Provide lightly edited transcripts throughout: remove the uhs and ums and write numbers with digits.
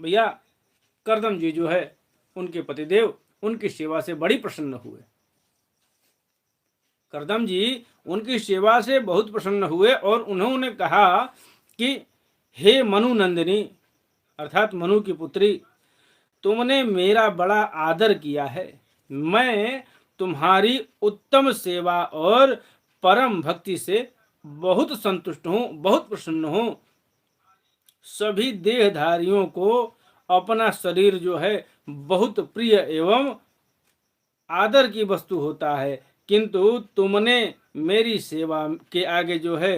भैया करदम जी जो है उनके पतिदेव उनकी सेवा से बड़ी प्रसन्न हुए। करदम जी उनकी सेवा से बहुत प्रसन्न हुए और उन्होंने कहा कि हे मनु नंदिनी अर्थात मनु की पुत्री, तुमने मेरा बड़ा आदर किया है। मैं तुम्हारी उत्तम सेवा और परम भक्ति से बहुत संतुष्ट हूँ, बहुत प्रसन्न हूँ। सभी देहधारियों को अपना शरीर जो है बहुत प्रिय एवं आदर की वस्तु होता है, किंतु तुमने मेरी सेवा के आगे जो है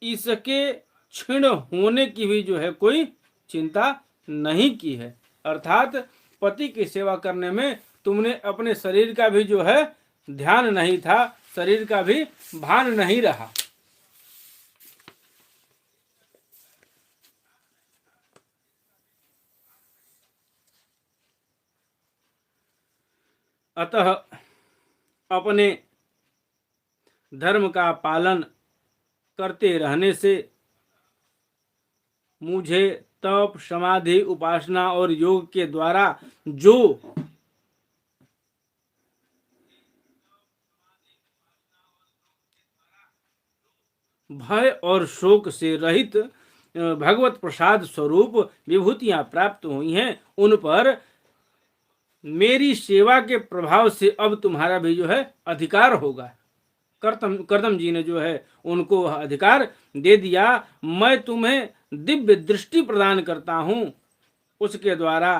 इसके क्षीण होने की भी जो है कोई चिंता नहीं की है। अर्थात पति की सेवा करने में तुमने अपने शरीर का भी जो है ध्यान नहीं था, शरीर का भी भान नहीं रहा। अतः अपने धर्म का पालन करते रहने से मुझे तप समाधि उपासना और योग के द्वारा जो भय और शोक से रहित भगवत प्रसाद स्वरूप विभूतियां प्राप्त हुई हैं, उन पर मेरी सेवा के प्रभाव से अब तुम्हारा भी जो है अधिकार होगा। करदम जी ने जो है उनको अधिकार दे दिया। मैं तुम्हें दिव्य दृष्टि प्रदान करता हूं, उसके द्वारा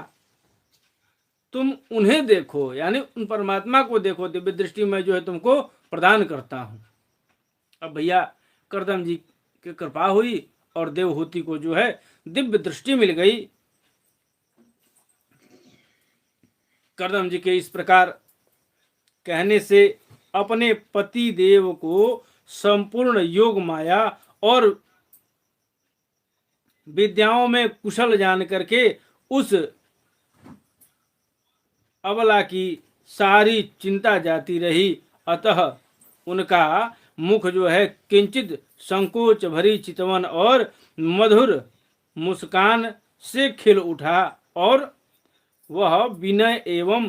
तुम उन्हें देखो, यानी उन परमात्मा को देखो। दिव्य दृष्टि में जो है तुमको प्रदान करता हूं। अब भैया करदम जी की कृपा हुई और देवहूति को जो है दिव्य दृष्टि मिल गई। करदम जी के इस प्रकार कहने से अपने पति देव को संपूर्ण योग माया और विद्याओं में कुशल जान करके उस अबला की सारी चिंता जाती रही। अतः उनका मुख जो है किंचित संकोच भरी चितवन और मधुर मुस्कान से खिल उठा और वह विनय एवं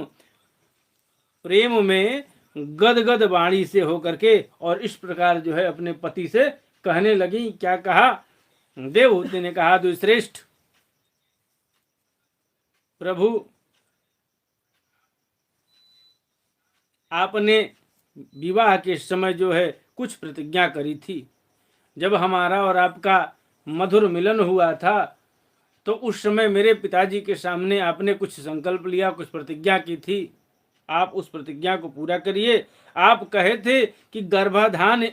प्रेम में गदगद वाणी से होकर के और इस प्रकार जो है अपने पति से कहने लगी। क्या कहा? देवहूति ने कहा, द्विश्रेष्ठ प्रभु, आपने विवाह के समय जो है कुछ प्रतिज्ञा करी थी। जब हमारा और आपका मधुर मिलन हुआ था तो उस समय मेरे पिताजी के सामने आपने कुछ संकल्प लिया, कुछ प्रतिज्ञा की थी। आप उस प्रतिज्ञा को पूरा करिए। आप कहे थे कि गर्भाधान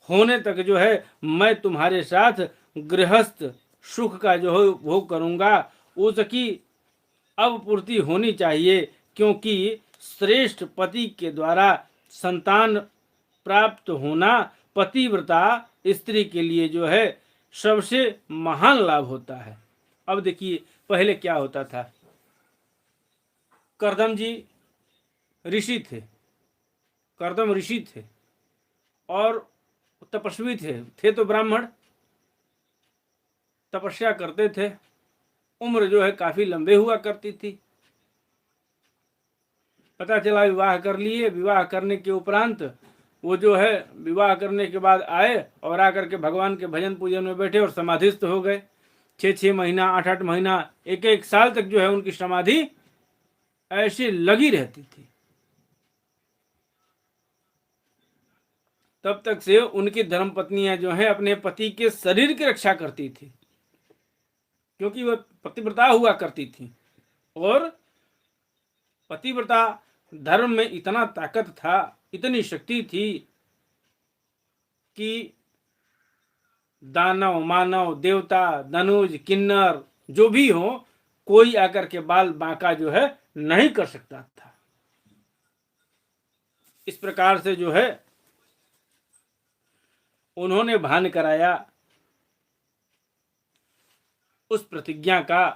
होने तक जो है मैं तुम्हारे साथ गृहस्थ सुख का जो है भोग करूंगा। उसकी अब पूर्ति होनी चाहिए, क्योंकि श्रेष्ठ पति के द्वारा संतान प्राप्त होना पतिव्रता स्त्री के लिए जो है सबसे महान लाभ होता है। अब देखिए पहले क्या होता था। करदम जी ऋषि थे, करदम ऋषि थे और तपस्वी थे तो ब्राह्मण, तपस्या करते थे। उम्र जो है काफी लंबे हुआ करती थी। पता चला विवाह कर लिए। विवाह करने के उपरांत वो जो है विवाह करने के बाद आए और आकर के भगवान के भजन पूजन में बैठे और समाधिस्थ हो गए। 6-6 महीना, 8-8 महीना, 1-1 साल तक जो है उनकी समाधि ऐसी लगी रहती थी। तब तक से उनकी धर्मपत्नियां जो है अपने पति के शरीर की रक्षा करती थी, क्योंकि वह पतिव्रता हुआ करती थी। और पतिव्रता धर्म में इतना ताकत था, इतनी शक्ति थी कि दानव मानव देवता धनुज किन्नर जो भी हो, कोई आकर के बाल बांका जो है नहीं कर सकता था। इस प्रकार से जो है उन्होंने भान कराया उस प्रतिज्ञा का।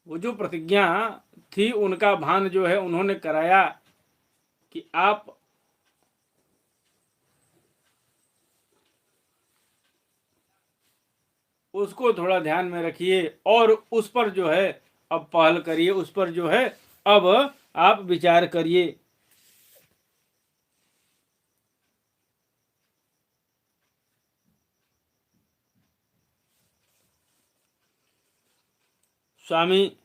वो जो प्रतिज्ञा थी उनका भान जो है उन्होंने कराया कि आप उसको थोड़ा ध्यान में रखिए और उस पर जो है अब पहल करिए, उस पर जो है अब आप विचार करिए। स्वामी,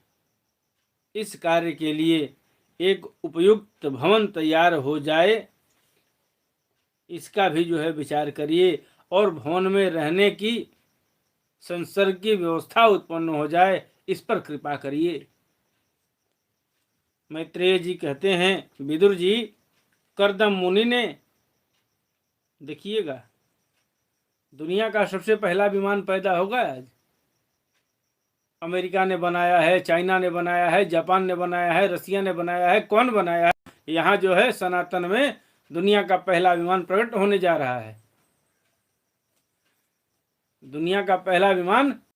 इस कार्य के लिए एक उपयुक्त भवन तैयार हो जाए, इसका भी जो है विचार करिए, और भवन में रहने की संसर्ग की व्यवस्था उत्पन्न हो जाए, इस पर कृपा करिए। मैत्रेय जी कहते हैं, विदुर जी, करदम मुनि ने, देखिएगा, दुनिया का सबसे पहला विमान पैदा होगा आज। अमेरिका ने बनाया है, चाइना ने बनाया है, जापान ने बनाया है, रसिया ने बनाया है, कौन बनाया है? यहाँ जो है सनातन में दुनिया का पहला विमान प्रकट होने जा रहा है। दुनिया का पहला विमान